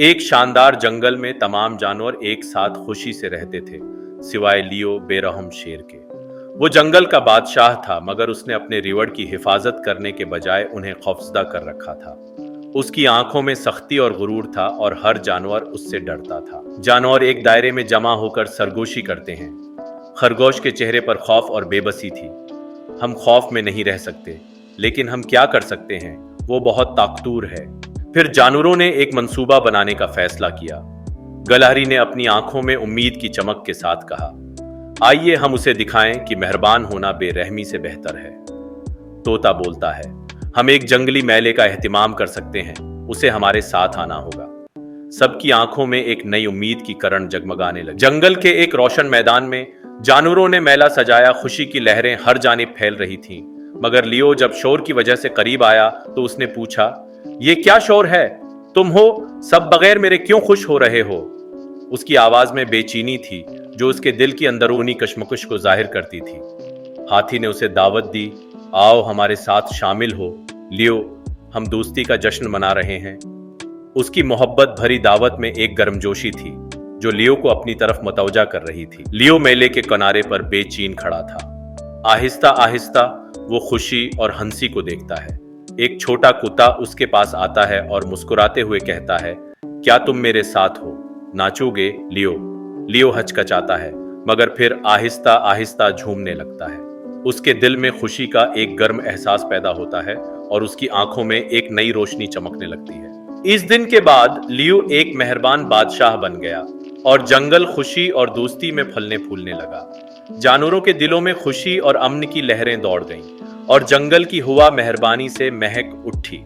एक शानदार जंगल में तमाम जानवर एक साथ खुशी से रहते थे, सिवाय लियो बेरहम शेर के। वो जंगल का बादशाह था, मगर उसने अपने रिवड़ की हिफाजत करने के बजाय उन्हें खौफजदा कर रखा था। उसकी आंखों में सख्ती और गुरूर था और हर जानवर उससे डरता था। जानवर एक दायरे में जमा होकर सरगोशी करते हैं। खरगोश के चेहरे पर खौफ और बेबसी थी। हम खौफ में नहीं रह सकते, लेकिन हम क्या कर सकते हैं, वो बहुत ताकतूर है। फिर जानवरों ने एक मंसूबा बनाने का फैसला किया। गलहरी ने अपनी आंखों में उम्मीद की चमक के साथ कहा, आइए हम उसे दिखाएं कि मेहरबान होना बेरहमी से बेहतर है। तोता बोलता है, हम एक जंगली मेले का एहतिमाम कर सकते हैं, उसे हमारे साथ आना होगा। सबकी आंखों में एक नई उम्मीद की किरण जगमगाने लगी। जंगल के एक रोशन मैदान में जानवरों ने मेला सजाया। खुशी की लहरें हर जानिब फैल रही थीं। मगर लियो जब शोर की वजह से करीब आया तो उसने पूछा, ये क्या शोर है? तुम हो सब बगैर मेरे क्यों खुश हो रहे हो? उसकी आवाज में बेचैनी थी, जो उसके दिल की अंदरूनी कश्मकश को जाहिर करती थी। हाथी ने उसे दावत दी, आओ हमारे साथ शामिल हो लियो, हम दोस्ती का जश्न मना रहे हैं। उसकी मोहब्बत भरी दावत में एक गर्मजोशी थी, जो लियो को अपनी तरफ मतवजा कर रही थी। लियो मेले के किनारे पर बेचैन खड़ा था। आहिस्ता आहिस्ता वो खुशी और हंसी को देखता है। एक छोटा कुत्ता उसके पास आता है और मुस्कुराते हुए कहता है, क्या तुम मेरे साथ हो? नाचोगे लियो? लियो हचकचाता है, मगर फिर आहिस्ता आहिस्ता झूमने लगता है। उसके दिल में खुशी का एक गर्म एहसास पैदा होता है और उसकी आंखों में एक नई रोशनी चमकने लगती है। इस दिन के बाद लियो एक मेहरबान बादशाह बन गया और जंगल खुशी और दोस्ती में फलने फूलने लगा। जानवरों के दिलों में खुशी और अमन की लहरें दौड़ गईं और जंगल की हवा मेहरबानी से महक उठी।